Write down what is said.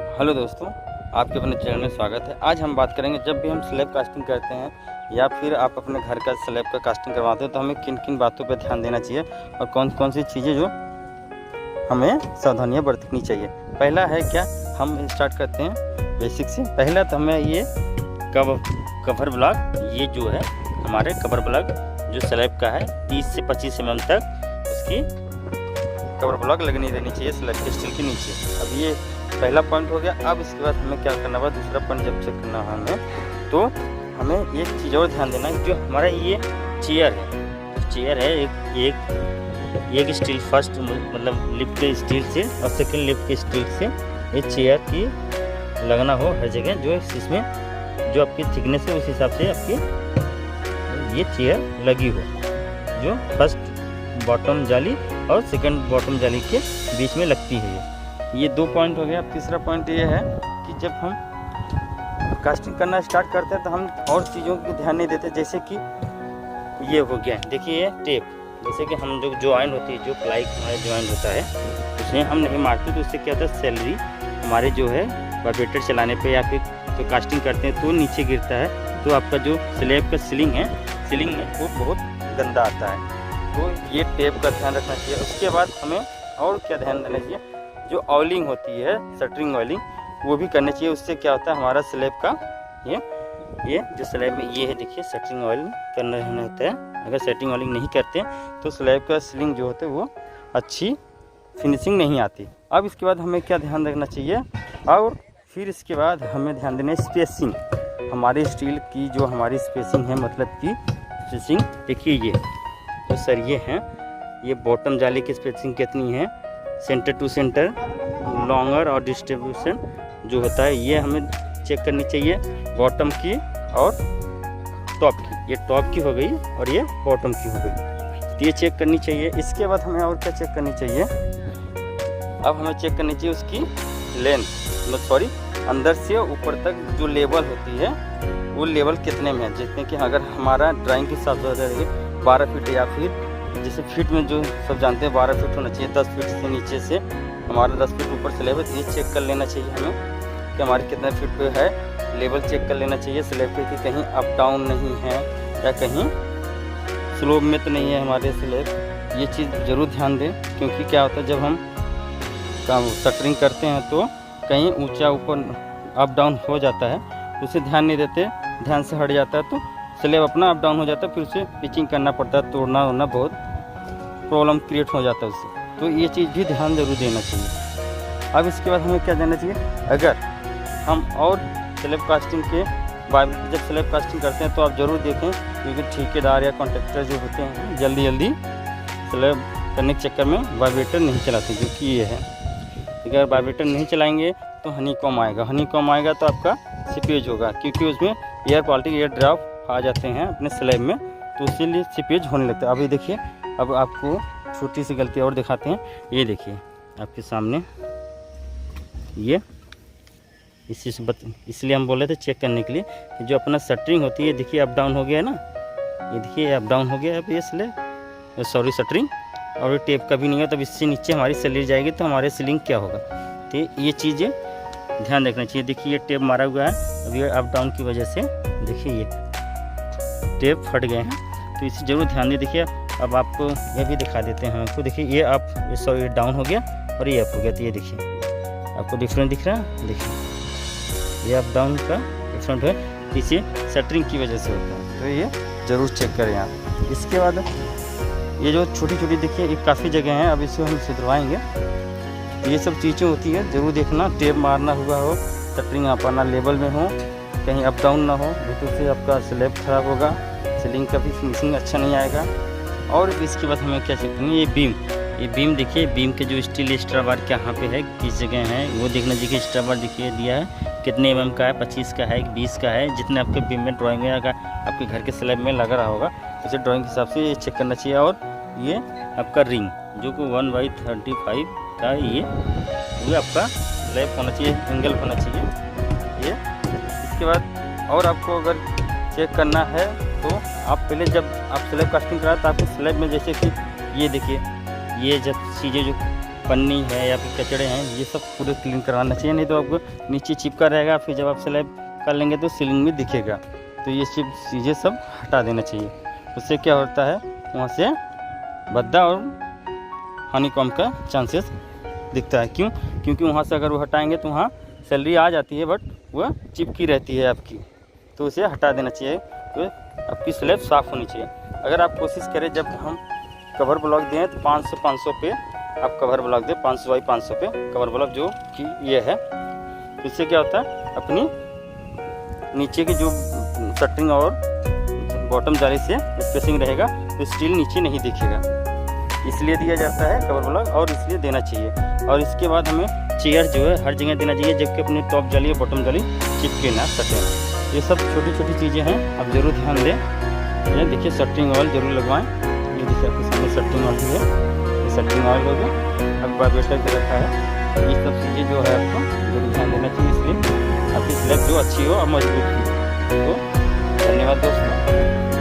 Hello दोस्तों, आपके अपने चैनल में स्वागत है। आज हम बात करेंगे जब भी हम स्लैब कास्टिंग करते हैं या फिर आप अपने घर का स्लैब का कास्टिंग करवाते हो तो हमें किन किन बातों पर ध्यान देना चाहिए और कौन कौन सी चीज़ें जो हमें सावधानियां बरतनी चाहिए। पहला है क्या, हम स्टार्ट करते हैं बेसिक से। पहला तो हमें ये कवर ब्लॉक, ये जो है हमारे कवर ब्लॉक जो स्लैब का है 30 से 25 mm तक उसकी कवर ब्लॉक लगनी देनी चाहिए स्लैब के स्टील के नीचे। अब ये पहला पॉइंट हो गया। अब इसके बाद हमें क्या करना होगा, दूसरा पॉइंट जब चेक करना है हमें तो हमें एक चीज़ और ध्यान देना है, जो हमारा ये चेयर है एक स्टील फर्स्ट मतलब लिप के स्टील से और सेकंड लिप के स्टील से ये चेयर की लगना हो हर जगह, जो इसमें जो आपकी थिकनेस है उस हिसाब से आपकी ये चेयर लगी हो, जो फर्स्ट बॉटम जाली और सेकंड बॉटम जाली के बीच में लगती है। ये 2 पॉइंट हो गया। अब तीसरा पॉइंट ये है कि जब हम कास्टिंग करना स्टार्ट करते हैं तो हम और चीज़ों की ध्यान नहीं देते, जैसे कि ये हो गया, देखिए ये टेप, जैसे कि हम जो जॉइंट होती है, जो प्लाई हमारा जॉइंट होता है उसमें हम नहीं मारते तो उससे क्या होता है, सैलरी हमारे जो है वाइब्रेटर चलाने पे या फिर तो कास्टिंग करते हैं तो नीचे गिरता है, तो आपका जो स्लैब का सीलिंग है वो बहुत गंदा आता है। तो ये टेप का ध्यान रखना चाहिए। उसके बाद हमें और क्या ध्यान देना चाहिए, जो ऑयलिंग होती है, शटरिंग ऑयलिंग, वो भी करनी चाहिए। उससे क्या होता है, हमारा स्लैब का ये जो स्लैब में ये है, देखिए शटरिंग ऑयलिंग करना होता है। अगर शटरिंग ऑयलिंग नहीं करते तो स्लैब का सीलिंग जो होता है वो अच्छी फिनिशिंग नहीं आती। अब इसके बाद हमें क्या ध्यान रखना चाहिए, और फिर इसके बाद हमें ध्यान देना है स्पेसिंग। हमारी स्टील की जो हमारी स्पेसिंग है, मतलब कि स्पेसिंग देखिए, ये जो सरिये हैं, ये बॉटम जाली की स्पेसिंग कितनी है, सेंटर टू सेंटर, लॉन्गर और डिस्ट्रीब्यूशन जो होता है ये हमें चेक करनी चाहिए, बॉटम की और टॉप की। ये टॉप की हो गई और ये बॉटम की हो गई, तो ये चेक करनी चाहिए। इसके बाद हमें और क्या चेक करनी चाहिए, अब हमें चेक करनी चाहिए उसकी लेंथ, अंदर से ऊपर तक जो लेवल होती है वो लेवल कितने में है। जितने कि अगर हमारा ड्राइंग के हिसाब से 12 फीट या फिर जैसे फीट में जो सब जानते हैं 12 फीट होना चाहिए, 10 फीट से नीचे से हमारा 10 फीट ऊपर स्लैब है, ये चेक कर लेना चाहिए हमें कि हमारे कितने फीट पे है। लेवल चेक कर लेना चाहिए स्लैब पे कि कहीं अप डाउन नहीं है या कहीं स्लोप में तो नहीं है हमारे स्लैब। ये चीज़ ज़रूर ध्यान दें, क्योंकि क्या होता है जब हम शटरिंग करते हैं तो कहीं ऊंचा ऊपर अप डाउन हो जाता है, उसे ध्यान नहीं देते, ध्यान से हट जाता है तो स्लैब अपना अप डाउन हो जाता है, फिर उसे पिचिंग करना पड़ता है, तोड़ना वोड़ना बहुत प्रॉब्लम क्रिएट हो जाता है उससे। तो ये चीज़ भी ध्यान जरूर देना चाहिए। अब इसके बाद हमें क्या देना चाहिए, अगर हम और स्लैब कास्टिंग के बाद जब स्लैब कास्टिंग करते हैं तो आप ज़रूर देखें, क्योंकि ठेकेदार या कॉन्ट्रैक्टर जो होते हैं जल्दी स्लैब करने के चक्कर में वाइब्रेटर नहीं चलाते, जो कि ये है। अगर वाइब्रेटर नहीं चलाएंगे तो हनीकॉम आएगा तो आपका सीपेज होगा, क्योंकि उसमें एयर क्वालिटी, एयर ड्रॉप आ जाते हैं अपने स्लैब में, तो इसीलिए सीपेज होने लगता है। अभी देखिए, अब आपको छोटी सी गलती और दिखाते हैं। ये देखिए आपके सामने, ये इसी से इसलिए हम बोले थे चेक करने के लिए कि जो अपना शटरिंग होती है, देखिए अप डाउन हो गया ना, ये देखिए अप डाउन हो गया अब ये स्लैब, शटरिंग, और ये टेप का भी नहीं है, तब इससे नीचे हमारी सैलरी जाएगी तो हमारे सीलिंग क्या होगा। तो ये चीज़ें ध्यान रखना चाहिए। देखिए ये टेप मारा हुआ है, अब ये अप डाउन की वजह से देखिए ये टेप फट गए हैं, तो इसे ज़रूर ध्यान दें। देखिए अब आपको ये भी दिखा देते हैं हमको, देखिए ये अप, ये डाउन हो गया और ये अप हो गया, तो ये देखिए आपको डिफरेंट दिख रहा है, देखिए ये अप डाउन का डिफरेंट है, इसे शटरिंग की वजह से होता है, तो ये ज़रूर चेक करें आप। इसके बाद ये जो छोटी छोटी देखिए, ये काफ़ी जगह हैं, अब इसे हम सुधरवाएंगे। ये सब चीज़ें होती है, ज़रूर देखना, टेप मारना हुआ हो, शटरिंग आपना लेवल में हो, कहीं अप डाउन ना हो, नहीं तो आपका स्लैब खराब होगा, सीलिंग का भी फिनिशिंग अच्छा नहीं आएगा। और इसके बाद हमें क्या चेक करना है, ये बीम देखिए, बीम के जो स्टील एक्स्ट्रा बार कहाँ पे है, किस जगह है, वो देखना चाहिए। एक्स्ट्रा बार देखिए दिया है कितने mm का है, 25 का है, 20 का है, जितने आपके बीम में ड्राइंग में अगर आपके घर के स्लैब में लगा रहा होगा उसे ड्राइंग के हिसाब से ये चेक करना चाहिए। और ये आपका रिंग जो कि 1/35 का ये आपका स्लैब होना चाहिए, एंगल होना चाहिए ये। इसके बाद और आपको अगर चेक करना है तो आप पहले जब आप स्लैब कास्टिंग कराएं तो आपके स्लैब में जैसे कि ये देखिए, ये जब चीज़ें जो पन्नी है या फिर कचड़े हैं, ये सब पूरे क्लीन करवाना चाहिए, नहीं तो आपको नीचे चिपका रहेगा, फिर जब आप स्लैब कर लेंगे तो सीलिंग में दिखेगा। तो ये चीज़ें सब हटा देना चाहिए। उससे क्या होता है, वहाँ से भद्दा और हनीकॉम्ब का चांसेस दिखता है। क्यों? क्योंकि वहाँ से अगर वो हटाएंगे तो वहाँ सैलरी आ जाती है, बट वह चिपकी रहती है आपकी, तो उसे हटा देना चाहिए। तो आपकी स्लैब साफ़ होनी चाहिए। अगर आप कोशिश करें, जब हम कवर ब्लॉक दें तो 500 पे आप कवर ब्लॉक दें, 500 बाई 500 पे कवर ब्लॉक जो कि ये है। इससे क्या होता है, अपनी नीचे की जो शटरिंग और बॉटम जाली से स्पेसिंग रहेगा, तो स्टील नीचे नहीं दिखेगा, इसलिए दिया जाता है कवर ब्लॉक, और इसलिए देना चाहिए। और इसके बाद हमें चेयर जो है हर जगह देना चाहिए, जबकि अपनी टॉप जाली और बॉटम जाली चिपके ना सकें। ये सब छोटी छोटी चीज़ें हैं, आप ज़रूर ध्यान दें। ये देखिए शटरिंग ऑयल जरूर लगवाएं। ये देखिए आपके सामने शटरिंग ऑयल भी है, ये शटरिंग ऑयल हो गया, अब वाइब्रेटर भी रखा है। ये सब चीज़ें जो है आपको जरूर ध्यान देना चाहिए, इसलिए आपकी स्लैब जो अच्छी हो और मजबूत हो। तो धन्यवाद दोस्तों।